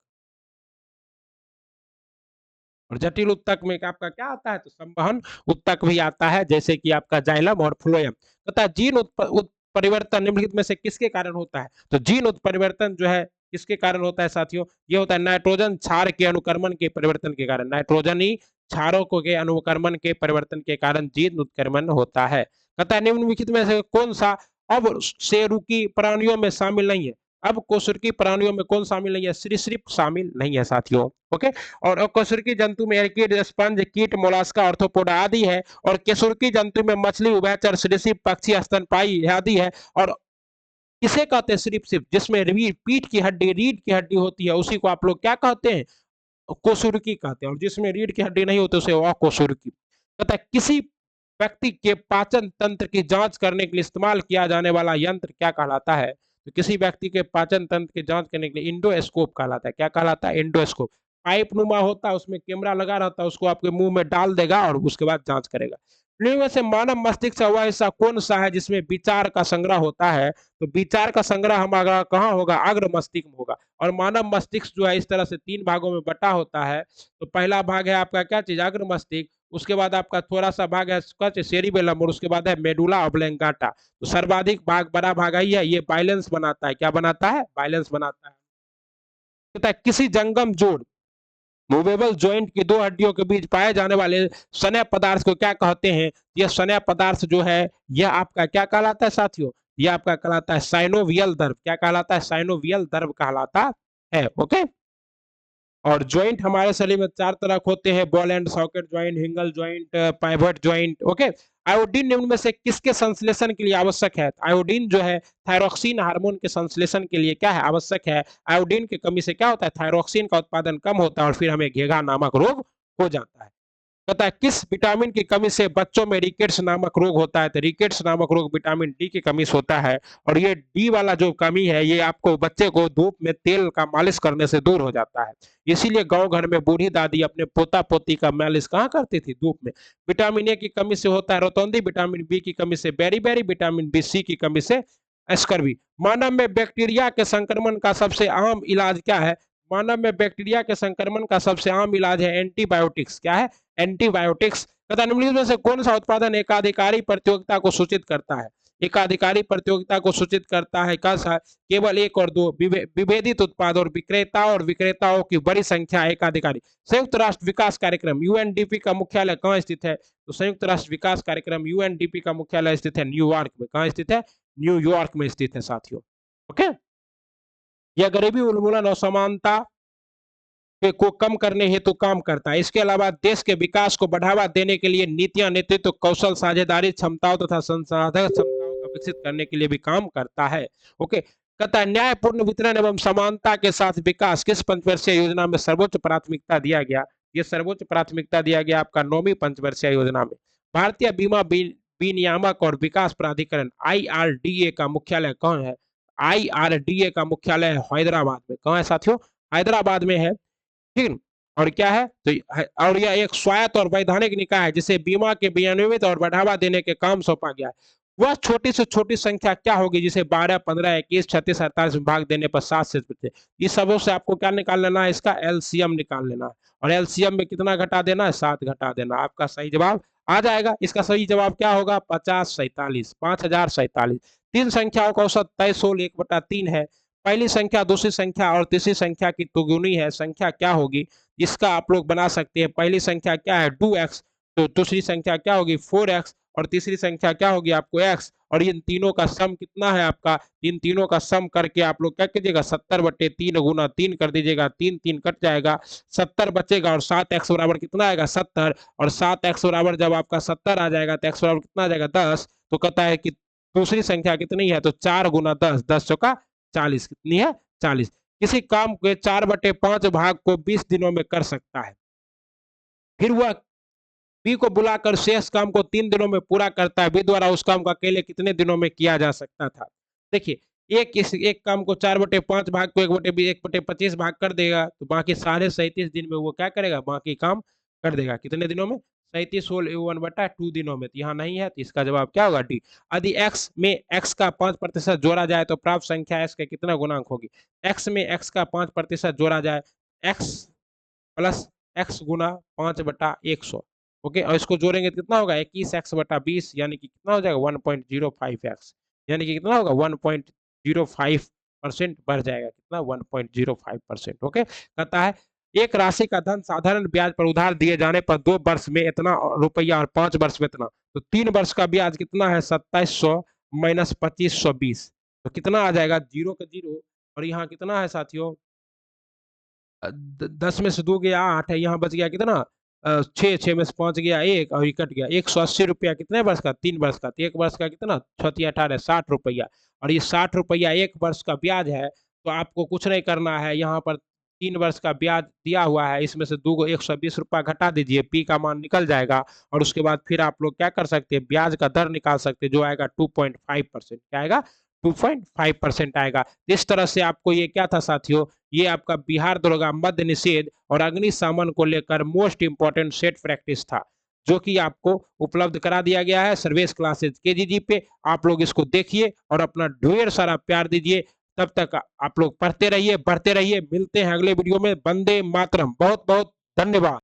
और जटिल उत्तक में आपका क्या आता है? तो संवहन उत्तक भी आता है, जैसे कि आपका जाइलम और फ्लोएम। तथा जीन परिवर्तन निम्नलिखित में से किसके कारण होता है? तो जीन उत्परिवर्तन जो है किसके कारण होता है साथियों? ये होता है नाइट्रोजन क्षार के अनुक्रमण के परिवर्तन के कारण। नाइट्रोजनी क्षारों के अनुक्रमण के परिवर्तन के कारण जीन उत्क्रमण होता है। कहता है निम्नलिखित में से कौन सा अब शेरुकी प्राणियों में शामिल नहीं है? अब कोशिकी प्राणियों में कौन शामिल नहीं है? सरीसृप शामिल नहीं है साथियों। ओके, और अकशेरुकी जंतु में एर्किड, स्पंज, कीट, मोलास्का, आर्थ्रोपोडा आदि है। और केशुरकी जंतु में मछली, उभयचर, सरीसृप, पक्षी, स्तनपायी आदि है। और किसे कहते हैं सरीप सिर्फ? जिसमें पीठ की हड्डी, रीढ़ की हड्डी होती है, उसी को आप लोग क्या कहते हैं? कोशिकी कहते हैं। और जिसमें रीढ़ की हड्डी नहीं होती उसे अकोशिकी कहता है। किसी व्यक्ति के पाचन तंत्र की जांच करने के लिए इस्तेमाल किया जाने वाला यंत्र क्या कहलाता है? तो किसी व्यक्ति के पाचन तंत्र की जांच करने के लिए इंडोस्कोप कहलाता है। क्या कहलाता है? इंडोस्कोप। पाइप नुमा होता है, उसमें कैमरा लगा रहता है, उसको आपके मुंह में डाल देगा और उसके बाद जांच करेगा। इनमें से मानव मस्तिष्क का वह हिस्सा कौन सा है जिसमें विचार का संग्रह होता है? तो विचार का संग्रह हमारा कहाँ होगा? अग्र मस्तिष्क में होगा। और मानव मस्तिष्क जो है इस तरह से 3 भागों में बटा होता है। तो पहला भाग है आपका क्या चीज? अग्र मस्तिष्क। उसके बाद आपका थोड़ा सा भाग है सेरिबेलम और उसके बाद है मेडुला ऑब्लांगेटा। तो सर्वाधिक भाग, बड़ा भाग है ये बैलेंस बनाता है। क्या बनाता है? बैलेंस बनाता है। कहता है किसी जंगम जोड़ मूवेबल जॉइंट की 2 हड्डियों के बीच पाए जाने वाले स्नेह पदार्थ को क्या कहते हैं? यह स्नेह पदार्थ जो है यह आपका क्या कहलाता है साथियों? यह आपका कहलाता है साइनोवियल द्रव। क्या कहलाता है? साइनोवियल द्रव कहलाता है। ओके, और ज्वाइंट हमारे शरीर में 4 तरह के होते हैं: बॉल एंड सॉकेट ज्वाइंट, हिंगल joint, pivot joint. Okay, iodine निम्न में से किसके संश्लेषण के लिए आवश्यक है? आयोडीन जो है थायरोक्सिन हार्मोन के संश्लेषण के लिए क्या है? आवश्यक है। आयोडीन की कमी से क्या होता है? थायरोक्सिन का उत्पादन कम होता है और फिर हमें घेघा नामक रोग हो जाता है। पता है किस विटामिन की कमी से बच्चों में रिकेट्स नामक रोग होता है? तो रिकेट्स नामक रोग विटामिन डी की कमी से होता है। और ये डी वाला जो कमी है ये आपको बच्चे को धूप में तेल का मालिश करने से दूर हो जाता है। इसीलिए गांव घर में बूढ़ी दादी अपने पोता पोती का मालिश कहाँ करती थी? धूप में। विटामिन ए की कमी से होता है रोतौंदी, विटामिन बी की कमी से बेरी, विटामिन बी सी की कमी से स्कर्वी। मानव में बैक्टीरिया के संक्रमण का सबसे आम इलाज क्या है? मानव में बैक्टीरिया के संक्रमण का सबसे आम इलाज है एंटीबायोटिक्स। क्या है? एंटीबायोटिक्स। तथा निम्नलिखित में से कौन सा उत्पादन एकाधिकारी प्रतियोगिता को सूचित करता है? एकाधिकारी प्रतियोगिता को सूचित करता है कैसा? केवल 1 और 2 विभेदित उत्पाद और विक्रेताओं की बड़ी संख्या एकाधिकारी। संयुक्त राष्ट्र विकास कार्यक्रम यूएनडीपी का मुख्यालय कहाँ स्थित है? तो संयुक्त राष्ट्र विकास कार्यक्रम यूएनडीपी का मुख्यालय स्थित है न्यूयॉर्क में। कहाँ स्थित है? न्यूयॉर्क में स्थित है साथियों। ओके, यह गरीबी उन्मूलन और समानता को कम करने हेतु काम करता है। इसके अलावा देश के विकास को बढ़ावा देने के लिए नीतियां, नेतृत्व, कौशल, साझेदारी क्षमताओं तथा संसाधन क्षमताओं को विकसित करने के लिए भी काम करता है। ओके, कहता है न्यायपूर्ण वितरण एवं समानता के साथ विकास किस पंचवर्षीय योजना में सर्वोच्च प्राथमिकता दिया गया? ये सर्वोच्च प्राथमिकता दिया गया आपका 9वीं पंचवर्षीय योजना में। भारतीय बीमा विनियामक और विकास प्राधिकरण IRDA का मुख्यालय कौन है? IRDA का मुख्यालय हैदराबाद में। कहाँ है साथियों? हैदराबाद में है। ठीक, और क्या है? तो और यह एक स्वायत्त और वैधानिक निकाय है जिसे बीमा के विनियमित और बढ़ावा देने के काम सौंपा गया है। वह छोटी से छोटी संख्या क्या होगी जिसे 12, 15, 21, 36, 48 में भाग देने पर 7 से बचे। इस सबों से आपको क्या निकाल लेना है, इसका एलसीएम निकाल लेना है। और एलसीएम में कितना घटा देना है, 7 घटा देना। आपका सही जवाब आ जाएगा। इसका सही जवाब क्या होगा, 50 47, 5047। तीन संख्याओं का औसत तय सोल 1/3 है। पहली संख्या दूसरी संख्या और तीसरी संख्या की तुगुनी है, संख्या क्या होगी। इसका आप लोग बना सकते हैं। पहली संख्या क्या है 2x, तो दूसरी संख्या क्या होगी 4x, और तीसरी संख्या क्या होगी आपको x, और इन तीनों का सम कितना है आपका, इन तीनों का सम करके आप लोग क्या कीजिएगा 70/3 गुना 3 कर दीजिएगा, 3 3 कट जाएगा, 70 बचेगा, और 7x बराबर कितना आएगा 70, और 7x बराबर जब आपका 70 आ जाएगा तो x बराबर कितना आ जाएगा 10। तो कहता है कि दूसरी संख्या कितनी है, तो 4 गुना 10, 10 चौका 40, कितनी है 40। किसी काम के 4/5 भाग को 20 दिनों में कर सकता है, फिर वह बी को बुलाकर शेष काम को 3 दिनों में पूरा करता है। बी द्वारा उस काम को अकेले कितने दिनों में किया जा सकता था। देखिए, एक काम को 4/5 भाग को 1/25 भाग कर देगा, तो बाकी सारे 37 दिन में वो क्या करेगा, बाकी काम कर देगा। कितने दिनों में, 37 होल 1/2 दिनों में। तो यहाँ नहीं है, तो इसका जवाब क्या होगा, डी। यदि x में x का 5% जोड़ा जाए तो प्राप्त संख्या x का कितना गुणांक होगी। x में x का 5% जोड़ा जाए, x प्लस x गुना 5/100। ओके, और इसको जोड़ेंगे तो कितना होगा 21x/20, यानी कि कितना हो जाएगा 1.05x, यानी कि कितना होगा 1.05% बढ़ जाएगा, कितना 1.05%। ओके, कहता है एक राशि का धन साधारण ब्याज पर उधार दिए जाने पर 2 वर्ष में इतना रुपया और 5 वर्ष में इतना, तो 3 वर्ष का ब्याज कितना है 2700 माइनस 2520, तो कितना आ जाएगा, जीरो का जीरो, और यहाँ कितना है साथियों 10 में से 2 गया 8 है, यहाँ बच गया कितना 6, 6 में से 5 गया 1, और ये कट गया 180 रुपया, कितने वर्ष का 3 वर्ष का, तो 1 वर्ष का कितना 6×18 60 रुपया, और ये 60 रुपया 1 वर्ष का ब्याज है। तो आपको कुछ नहीं करना है, यहाँ पर 3 वर्ष का ब्याज दिया हुआ है, इसमें से 2 को 120 रुपया घटा दीजिए, पी का मान निकल जाएगा, और उसके बाद फिर आप लोग क्या कर सकते हैं, ब्याज का दर निकाल सकते हैं, जो आएगा 2.5%, क्या आएगा 2.5% आएगा। इस तरह से आपको ये क्या था साथियों, ये आपका बिहार दरोगा मद्य निषेध और अग्निशमन को लेकर मोस्ट इंपोर्टेंट सेट प्रैक्टिस था, जो कि आपको उपलब्ध करा दिया गया है सर्वेश क्लासेज केजीजी पे। आप लोग इसको देखिए और अपना ढेर सारा प्यार दीजिए। तब तक आप लोग पढ़ते रहिए, बढ़ते रहिए। मिलते हैं अगले वीडियो में। वंदे मातरम। बहुत बहुत धन्यवाद।